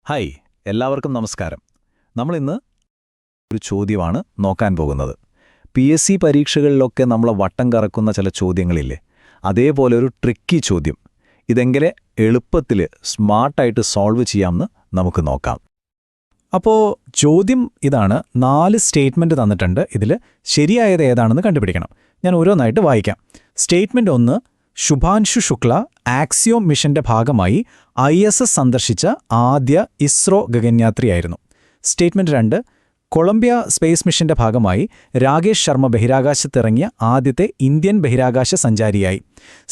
Hi എല്ലാവർക്കും നമസ്കാരം. നമ്മളിന്ന് ഒരു ചോദ്യമാണ് നോക്കാൻ പോകുന്നത്. PSC പരീക്ഷകളിലൊക്കെ നമ്മളെ വട്ടം കറക്കുന്ന ചില ചോദ്യങ്ങളില്ലേ, അതേപോലെ ഒരു ട്രിക്കി ചോദ്യം. ഇതെങ്ങനെ എളുപ്പത്തിൽ സ്മാർട്ടായിട്ട് സോൾവ് ചെയ്യാമെന്ന് നമുക്ക് നോക്കാം. അപ്പോൾ ചോദ്യം ഇതാണ്. 4 സ്റ്റേറ്റ്മെൻറ്റ് തന്നിട്ടുണ്ട്. ഇതിൽ ശരിയായത് ഏതാണെന്ന് കണ്ടുപിടിക്കണം. ഞാൻ ഓരോന്നായിട്ട് വായിക്കാം. സ്റ്റേറ്റ്മെൻറ്റ് 1, ശുഭാൻശു ശുക്ല ആക്സിയോം മിഷന്റെ ഭാഗമായി ISS സന്ദർശിച്ച ആദ്യ ഇസ്രോ ഗഗൻയാത്രിയായിരുന്നു. സ്റ്റേറ്റ്മെന്റ് 2, കൊളംബിയ സ്പേസ് മിഷന്റെ ഭാഗമായി രാകേഷ് ശർമ്മ ബഹിരാകാശത്തിറങ്ങിയ ആദ്യത്തെ ഇന്ത്യൻ ബഹിരാകാശ സഞ്ചാരിയായി.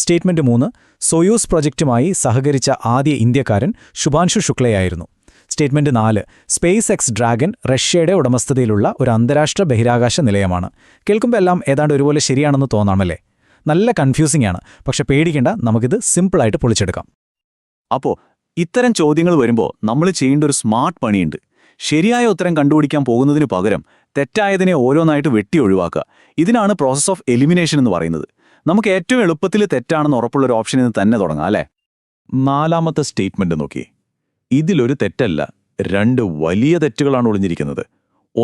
സ്റ്റേറ്റ്മെന്റ് 3, സൊയൂസ് പ്രൊജക്റ്റുമായി സഹകരിച്ച ആദ്യ ഇന്ത്യക്കാരൻ ശുഭാൻശു ശുക്ലയായിരുന്നു. സ്റ്റേറ്റ്മെന്റ് 4, സ്പേസ് എക്സ് ഡ്രാഗൺ റഷ്യയുടെ ഉടമസ്ഥതയിലുള്ള ഒരു അന്താരാഷ്ട്ര ബഹിരാകാശ നിലയമാണ്. കേൾക്കുമ്പോൾ എല്ലാം ഏതാണ്ട് ഒരുപോലെ ശരിയാണെന്ന് തോന്നാമല്ലേ? നല്ല കൺഫ്യൂസിംഗ് ആണ്, പക്ഷെ പേടിക്കേണ്ട, നമുക്കിത് സിമ്പിളായിട്ട് പൊളിച്ചെടുക്കാം. അപ്പോൾ ഇത്തരം ചോദ്യങ്ങൾ വരുമ്പോൾ നമ്മൾ ചെയ്യേണ്ട ഒരു സ്മാർട്ട് പണിയുണ്ട്. ശരിയായ ഉത്തരം കണ്ടുപിടിക്കാൻ പോകുന്നതിനു പകരം തെറ്റായതിനെ ഓരോന്നായിട്ട് വെട്ടി ഒഴിവാക്കുക. ഇതിനാണ് പ്രോസസ് ഓഫ് എലിമിനേഷൻ എന്ന് പറയുന്നത്. നമുക്ക് ഏറ്റവും എളുപ്പത്തിൽ തെറ്റാണെന്ന് ഉറപ്പുള്ളൊരു ഓപ്ഷനിൽ നിന്ന് തന്നെ തുടങ്ങാം, അല്ലേ? 4ാമത്തെ സ്റ്റേറ്റ്മെന്റ് നോക്കി. ഇതിലൊരു തെറ്റല്ല, 2 വലിയ തെറ്റുകളാണ് ഒളിഞ്ഞിരിക്കുന്നത്.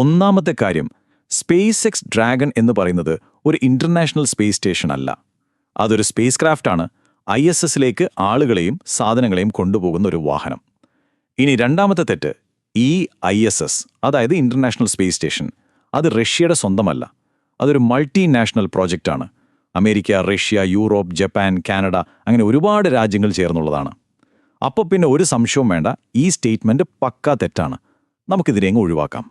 1ാമത്തെ കാര്യം, സ്പേസ് എക്സ് ഡ്രാഗൺ എന്ന് പറയുന്നത് ഒരു ഇന്റർനാഷണൽ സ്പേസ് സ്റ്റേഷൻ അല്ല. അതൊരു സ്പേസ് ക്രാഫ്റ്റാണ്. ISSലേക്ക് ആളുകളെയും സാധനങ്ങളെയും കൊണ്ടുപോകുന്ന ഒരു വാഹനം. ഇനി 2ാമത്തെ തെറ്റ്, ഈ ISS, അതായത് ഇന്റർനാഷണൽ സ്പേസ് സ്റ്റേഷൻ, അത് റഷ്യയുടെ സ്വന്തമല്ല. അതൊരു മൾട്ടിനാഷണൽ പ്രോജക്റ്റാണ്. America, Russia, Europe, Japan, Canada, അങ്ങനെ ഒരുപാട് രാജ്യങ്ങൾ ചേർന്നുള്ളതാണ്. അപ്പോൾ പിന്നെ ഒരു സംശയവും വേണ്ട, ഈ സ്റ്റേറ്റ്മെന്റ് പക്കാ തെറ്റാണ്. നമുക്കിതിനെങ്ങ് ഒഴിവാക്കാം.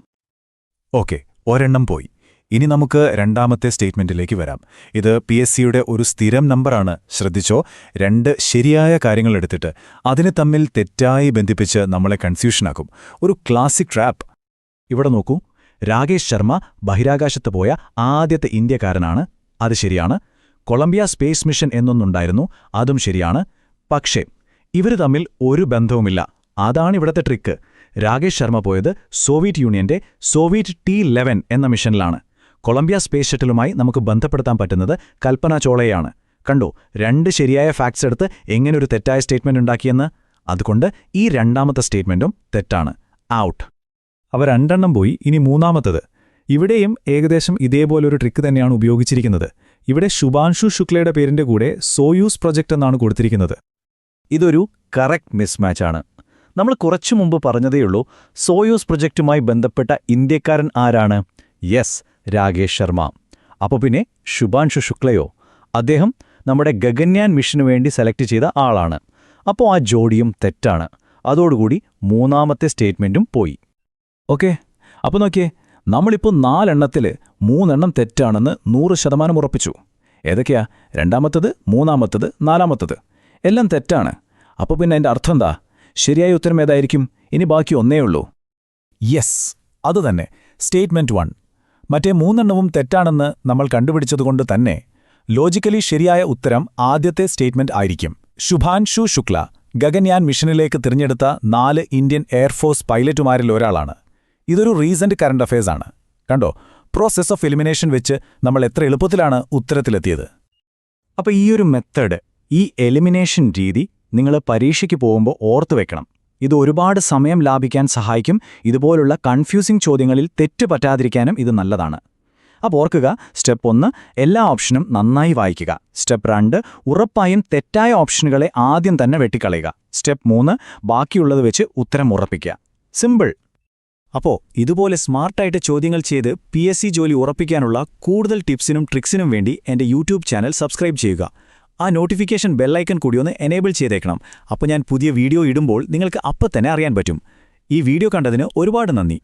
ഓക്കെ, ഒരെണ്ണം പോയി. ഇനി നമുക്ക് 2ാമത്തെ സ്റ്റേറ്റ്മെൻറ്റിലേക്ക് വരാം. ഇത് PSCയുടെ ഒരു സ്ഥിരം നമ്പറാണ്. ശ്രദ്ധിച്ചോ, 2 ശരിയായ കാര്യങ്ങൾ എടുത്തിട്ട് അതിനെ തമ്മിൽ തെറ്റായി ബന്ധിപ്പിച്ച് നമ്മളെ കൺഫ്യൂഷനാക്കും. ഒരു ക്ലാസിക് ട്രാപ്പ്. ഇവിടെ നോക്കൂ, രാകേഷ് ശർമ്മ ബഹിരാകാശത്ത് പോയ ആദ്യത്തെ ഇന്ത്യക്കാരനാണ്. അത് ശരിയാണ്. കൊളംബിയ സ്പേസ് മിഷൻ എന്നൊന്നുണ്ടായിരുന്നു, അതും ശരിയാണ്. പക്ഷേ ഇവർ തമ്മിൽ ഒരു ബന്ധവുമില്ല. അതാണ് ഇവിടത്തെ ട്രിക്ക്. രാകേഷ് ശർമ്മ പോയത് സോവിയറ്റ് യൂണിയന്റെ സോവിയറ്റ് T-11 എന്ന മിഷനിലാണ്. കൊളംബിയ സ്പേസ് ഷട്ടിലുമായി നമുക്ക് ബന്ധപ്പെടുത്താൻ പറ്റുന്നത് കൽപ്പന ചോളയാണ്. കണ്ടോ, 2 ശരിയായ ഫാക്ട്സ് എടുത്ത് എങ്ങനെയൊരു തെറ്റായ സ്റ്റേറ്റ്മെന്റ് ഉണ്ടാക്കിയെന്ന്. അതുകൊണ്ട് ഈ 2ാമത്തെ സ്റ്റേറ്റ്മെന്റും തെറ്റാണ്. ഔട്ട്. അവ 2 പോയി. ഇനി 3ാമത്തത്. ഇവിടെയും ഏകദേശം ഇതേപോലൊരു ട്രിക്ക് തന്നെയാണ് ഉപയോഗിച്ചിരിക്കുന്നത്. ഇവിടെ ശുഭാൻശു ശുക്ലയുടെ പേരിന്റെ കൂടെ സോയൂസ് പ്രൊജക്റ്റ് എന്നാണ് കൊടുത്തിരിക്കുന്നത്. ഇതൊരു കറക്റ്റ് മിസ്മാച്ച് ആണ്. നമ്മൾ കുറച്ചു മുമ്പ് പറഞ്ഞതേയുള്ളൂ, സോയൂസ് പ്രൊജക്റ്റുമായി ബന്ധപ്പെട്ട ഇന്ത്യക്കാരൻ ആരാണ്? യെസ്, രാകേഷ് ശർമ്മ. അപ്പോൾ പിന്നെ ശുഭാൻശു ശുക്ലയോ? അദ്ദേഹം നമ്മുടെ ഗഗൻയാൻ മിഷനു വേണ്ടി സെലക്ട് ചെയ്ത ആളാണ്. അപ്പോൾ ആ ജോഡിയും തെറ്റാണ്. അതോടുകൂടി 3ാമത്തെ സ്റ്റേറ്റ്മെന്റും പോയി. ഓക്കെ, അപ്പോൾ നോക്കിയേ, നമ്മളിപ്പോൾ 4 എണ്ണത്തിൽ 3 എണ്ണം തെറ്റാണെന്ന് 100% ഉറപ്പിച്ചു. ഏതൊക്കെയാ? 2ാമത്തത്, 3ാമത്തത്, 4ാമത്തത് എല്ലാം തെറ്റാണ്. അപ്പോൾ പിന്നെ അതിൻ്റെ അർത്ഥം എന്താ? ശരിയായ ഉത്തരം ഏതായിരിക്കും? ഇനി ബാക്കി ഒന്നേ ഉള്ളൂ. യെസ്, അതുതന്നെ, സ്റ്റേറ്റ്മെന്റ് 1. മറ്റേ 3 എണ്ണവും തെറ്റാണെന്ന് നമ്മൾ കണ്ടുപിടിച്ചതുകൊണ്ട് തന്നെ ലോജിക്കലി ശരിയായ ഉത്തരം ആദ്യത്തെ സ്റ്റേറ്റ്മെന്റ് ആയിരിക്കും. ശുഭാൻശു ശുക്ല ഗഗൻയാൻ മിഷനിലേക്ക് തിരഞ്ഞെടുത്ത 4 ഇന്ത്യൻ എയർഫോഴ്സ് പൈലറ്റുമാരിൽ ഒരാളാണ്. ഇതൊരു റീസന്റ് കറണ്ട് അഫയേഴ്സാണ്. കണ്ടോ, പ്രോസസ് ഓഫ് എലിമിനേഷൻ വെച്ച് നമ്മൾ എത്ര എളുപ്പത്തിലാണ് ഉത്തരത്തിലെത്തിയത്. അപ്പോൾ ഈ ഒരു മെത്തേഡ്, ഈ എലിമിനേഷൻ രീതി നിങ്ങൾ പരീക്ഷയ്ക്ക് പോകുമ്പോൾ ഓർത്തു വെക്കണം. ഇത് ഒരുപാട് സമയം ലാഭിക്കാൻ സഹായിക്കും. ഇതുപോലുള്ള കൺഫ്യൂസിംഗ് ചോദ്യങ്ങളിൽ തെറ്റ് പറ്റാതിരിക്കാനും ഇത് നല്ലതാണ്. അപ്പോൾ ഓർക്കുക, സ്റ്റെപ്പ് 1, എല്ലാ ഓപ്ഷനും നന്നായി വായിക്കുക. സ്റ്റെപ്പ് 2, ഉറപ്പായും തെറ്റായ ഓപ്ഷനുകളെ ആദ്യം തന്നെ വെട്ടിക്കളയുക. സ്റ്റെപ്പ് 3, ബാക്കിയുള്ളത് വെച്ച് ഉത്തരം ഉറപ്പിക്കുക. സിമ്പിൾ. അപ്പോൾ ഇതുപോലെ സ്മാർട്ടായിട്ട് ചോദ്യങ്ങൾ ചെയ്ത് PSC ജോലി ഉറപ്പിക്കാനുള്ള കൂടുതൽ ടിപ്സിനും ട്രിക്സിനും വേണ്ടി എൻ്റെ യൂട്യൂബ് ചാനൽ സബ്സ്ക്രൈബ് ചെയ്യുക. ആ നോട്ടിഫിക്കേഷൻ ബെല്ലൈക്കൺ കൂടി ഒന്ന് എനേബിൾ ചെയ്തേക്കണം. അപ്പോൾ ഞാൻ പുതിയ വീഡിയോ ഇടുമ്പോൾ നിങ്ങൾക്ക് അപ്പം തന്നെ അറിയാൻ പറ്റും. ഈ വീഡിയോ കണ്ടതിന് ഒരുപാട് നന്ദി.